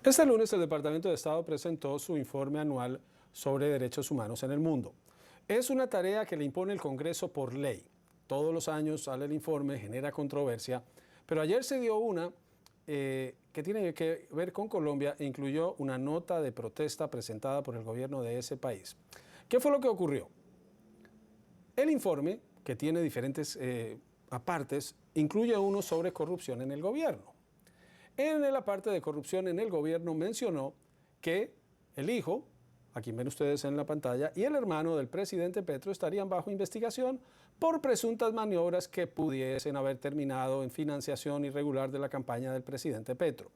Este lunes el Departamento de Estado presentó su informe anual sobre derechos humanos en el mundo. Es una tarea que le impone el Congreso por ley. Todos los años sale el informe, genera controversia, pero ayer se dio una que tiene que ver con Colombia e incluyó una nota de protesta presentada por el gobierno de ese país. ¿Qué fue lo que ocurrió? El informe, que tiene diferentes apartes, incluye uno sobre corrupción en el gobierno. En la parte de corrupción en el gobierno mencionó que el hijo, a quien ven ustedes en la pantalla, y el hermano del presidente Petro estarían bajo investigación por presuntas maniobras que pudiesen haber terminado en financiación irregular de la campaña del presidente Petro.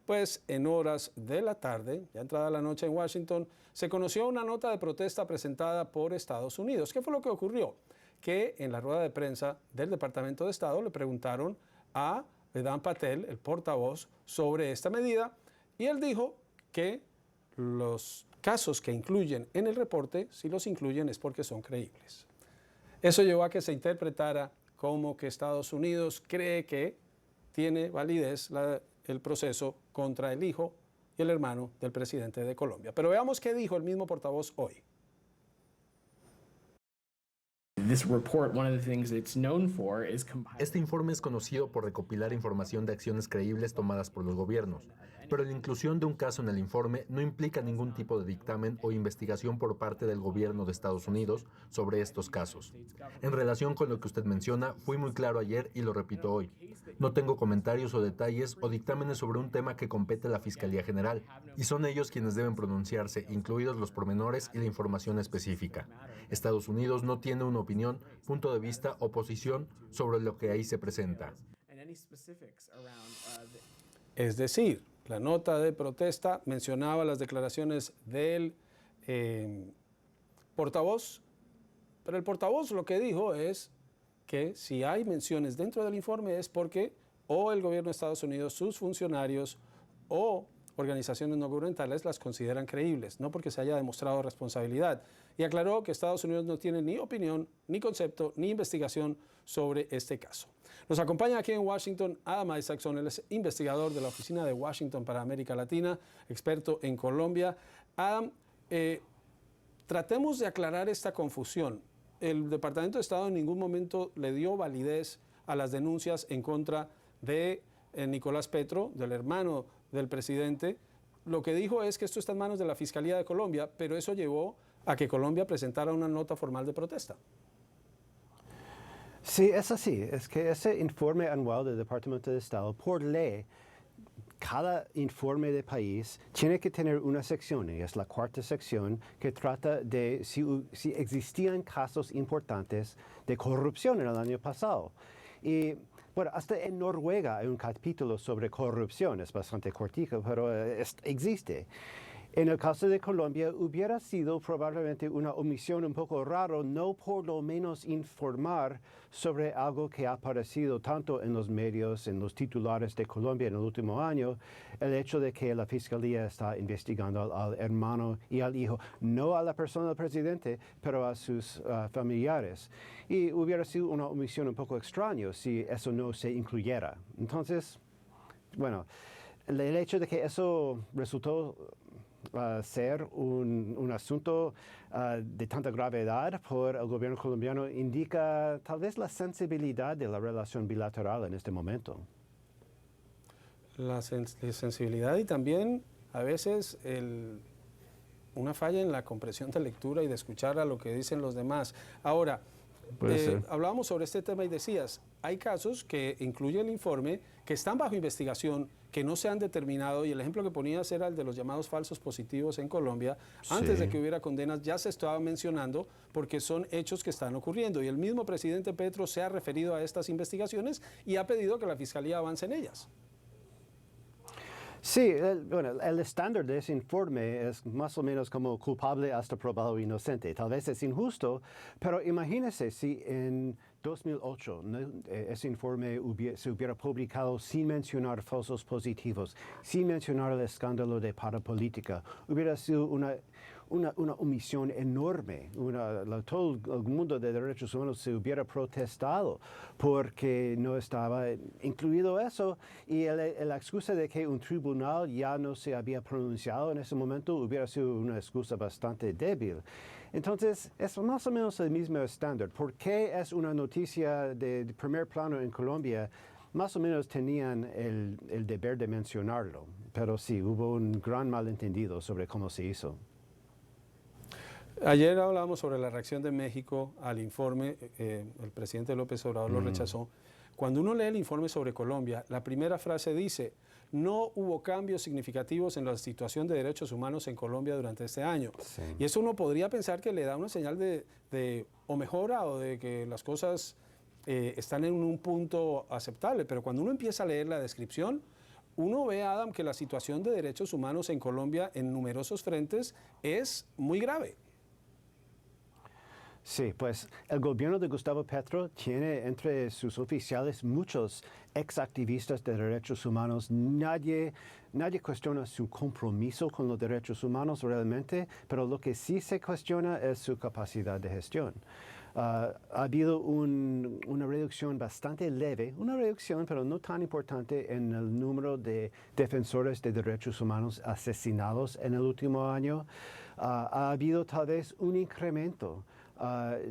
Pues en horas de la tarde, ya entrada la noche en Washington, se conoció una nota de protesta presentada por Estados Unidos. ¿Qué fue lo que ocurrió? Que en la rueda de prensa del Departamento de Estado le preguntaron a Vedant Patel, el portavoz, sobre esta medida, y él dijo que los casos que incluyen en el reporte, si los incluyen es porque son creíbles. Eso llevó a que se interpretara como que Estados Unidos cree que tiene validez el proceso contra el hijo y el hermano del presidente de Colombia. Pero veamos qué dijo el mismo portavoz hoy. Este informe es conocido por recopilar información de acciones creíbles tomadas por los gobiernos, pero la inclusión de un caso en el informe no implica ningún tipo de dictamen o investigación por parte del gobierno de Estados Unidos sobre estos casos. En relación con lo que usted menciona, fui muy claro ayer y lo repito hoy. No tengo comentarios o detalles o dictámenes sobre un tema que compete a la Fiscalía General, y son ellos quienes deben pronunciarse, incluidos los pormenores y la información específica. Estados Unidos no tiene una opinión, punto de vista o posición sobre lo que ahí se presenta. Es decir, la nota de protesta mencionaba las declaraciones del portavoz, pero el portavoz lo que dijo es que si hay menciones dentro del informe es porque o el gobierno de Estados Unidos, sus funcionarios o organizaciones no gubernamentales las consideran creíbles, no porque se haya demostrado responsabilidad. Y aclaró que Estados Unidos no tiene ni opinión, ni concepto, ni investigación sobre este caso. Nos acompaña aquí en Washington Adam Isaacson, él es investigador de la Oficina de Washington para América Latina, experto en Colombia. Adam, tratemos de aclarar esta confusión. El Departamento de Estado en ningún momento le dio validez a las denuncias en contra de Nicolás Petro, del hermano del presidente. Lo que dijo es que esto está en manos de la Fiscalía de Colombia, pero eso llevó a que Colombia presentara una nota formal de protesta. Sí, es así. Es que ese informe anual del Departamento de Estado, por ley, cada informe de país tiene que tener una sección, y es la cuarta sección, que trata de si existían casos importantes de corrupción en el año pasado. Y bueno, hasta en Noruega hay un capítulo sobre corrupción, es bastante cortico, pero existe. En el caso de Colombia hubiera sido probablemente una omisión un poco raro no por lo menos informar sobre algo que ha aparecido tanto en los medios, en los titulares de Colombia en el último año, el hecho de que la Fiscalía está investigando al hermano y al hijo, no a la persona del presidente, pero a sus familiares. Y hubiera sido una omisión un poco extraña si eso no se incluyera. Entonces, bueno, el hecho de que eso resultó ser un asunto de tanta gravedad por el gobierno colombiano indica tal vez la sensibilidad de la relación bilateral en este momento. La sensibilidad y también a veces una falla en la comprensión de lectura y de escuchar a lo que dicen los demás. Ahora, hablábamos sobre este tema y decías, hay casos que incluye el informe que están bajo investigación, que no se han determinado, y el ejemplo que ponías era el de los llamados falsos positivos en Colombia. Antes de que hubiera condenas ya se estaba mencionando porque son hechos que están ocurriendo y el mismo presidente Petro se ha referido a estas investigaciones y ha pedido que la Fiscalía avance en ellas. Sí, el estándar de ese informe es más o menos como culpable hasta probado inocente. Tal vez es injusto, pero imagínese si en 2008 ese informe se hubiera publicado sin mencionar falsos positivos, sin mencionar el escándalo de parapolítica. Hubiera sido una omisión enorme. Todo el mundo de derechos humanos se hubiera protestado porque no estaba incluido eso, y la excusa de que un tribunal ya no se había pronunciado en ese momento hubiera sido una excusa bastante débil. Entonces, es más o menos el mismo estándar. ¿Por qué es una noticia de primer plano en Colombia? Más o menos tenían el deber de mencionarlo, pero sí, hubo un gran malentendido sobre cómo se hizo. Ayer hablábamos sobre la reacción de México al informe, el presidente López Obrador lo rechazó. Cuando uno lee el informe sobre Colombia, la primera frase dice: no hubo cambios significativos en la situación de derechos humanos en Colombia durante este año. Sí. Y eso uno podría pensar que le da una señal de o mejora o de que las cosas están en un punto aceptable, pero cuando uno empieza a leer la descripción, uno ve, Adam, que la situación de derechos humanos en Colombia en numerosos frentes es muy grave. Sí, pues el gobierno de Gustavo Petro tiene entre sus oficiales muchos exactivistas de derechos humanos. Nadie cuestiona su compromiso con los derechos humanos realmente, pero lo que sí se cuestiona es su capacidad de gestión. Ha habido una reducción bastante leve, una reducción pero no tan importante en el número de defensores de derechos humanos asesinados en el último año. Ha habido tal vez un incremento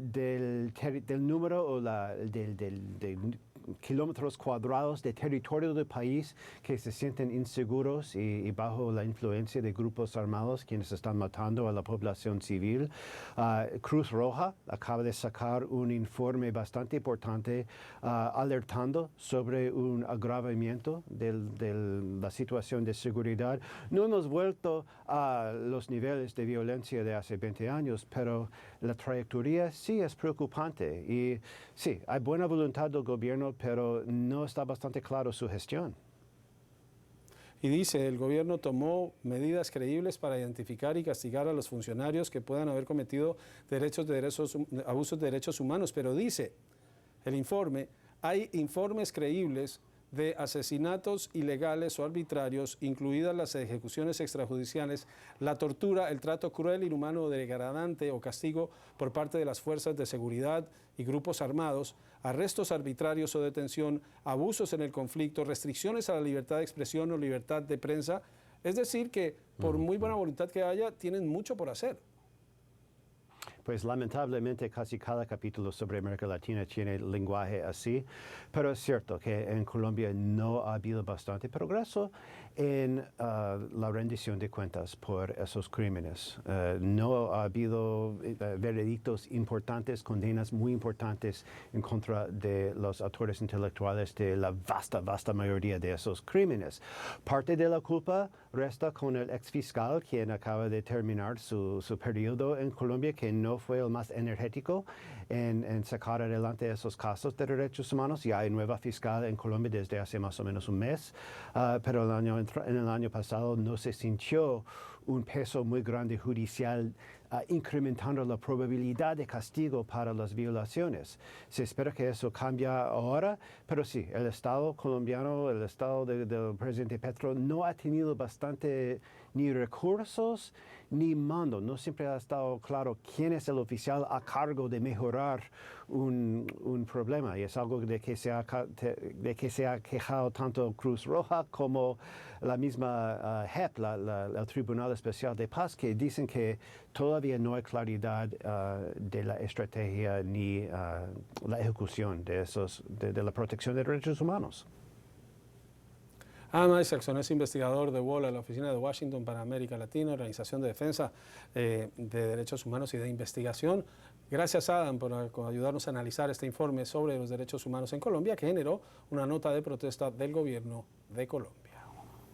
del número o del kilómetros cuadrados de territorio del país que se sienten inseguros y bajo la influencia de grupos armados quienes están matando a la población civil. Cruz Roja acaba de sacar un informe bastante importante alertando sobre un agravamiento de la situación de seguridad. No hemos vuelto a los niveles de violencia de hace 20 años, pero la trayectoria sí es preocupante y sí, hay buena voluntad del gobierno, pero no está bastante claro su gestión. Y dice, el gobierno tomó medidas creíbles para identificar y castigar a los funcionarios que puedan haber cometido abusos de derechos humanos, pero dice el informe, hay informes creíbles de asesinatos ilegales o arbitrarios, incluidas las ejecuciones extrajudiciales, la tortura, el trato cruel, inhumano, degradante o castigo por parte de las fuerzas de seguridad y grupos armados, arrestos arbitrarios o detención, abusos en el conflicto, restricciones a la libertad de expresión o libertad de prensa. Es decir, que por muy buena voluntad que haya, tienen mucho por hacer. Pues lamentablemente casi cada capítulo sobre América Latina tiene lenguaje así, pero es cierto que en Colombia no ha habido bastante progreso en la rendición de cuentas por esos crímenes. No ha habido veredictos importantes, condenas muy importantes en contra de los autores intelectuales de la vasta mayoría de esos crímenes. Parte de la culpa resta con el exfiscal, quien acaba de terminar su periodo en Colombia, que no fue el más energético en sacar adelante esos casos de derechos humanos. Ya hay nueva fiscal en Colombia desde hace más o menos un mes, pero en el año pasado no se sintió un peso muy grande judicial incrementando la probabilidad de castigo para las violaciones. Se espera que eso cambie ahora, pero sí, el Estado colombiano, el Estado del presidente Petro no ha tenido bastante ni recursos ni mando. No siempre ha estado claro quién es el oficial a cargo de mejorar un problema, y es algo de que se ha quejado tanto Cruz Roja como la misma JEP, el Tribunal Especial de Paz, que dicen que todavía no hay claridad de la estrategia ni la ejecución de la protección de derechos humanos. Adam Isaacson es investigador de WOLA, la Oficina de Washington para América Latina, Organización de Defensa de Derechos Humanos y de Investigación. Gracias, Adam, por ayudarnos a analizar este informe sobre los derechos humanos en Colombia, que generó una nota de protesta del gobierno de Colombia.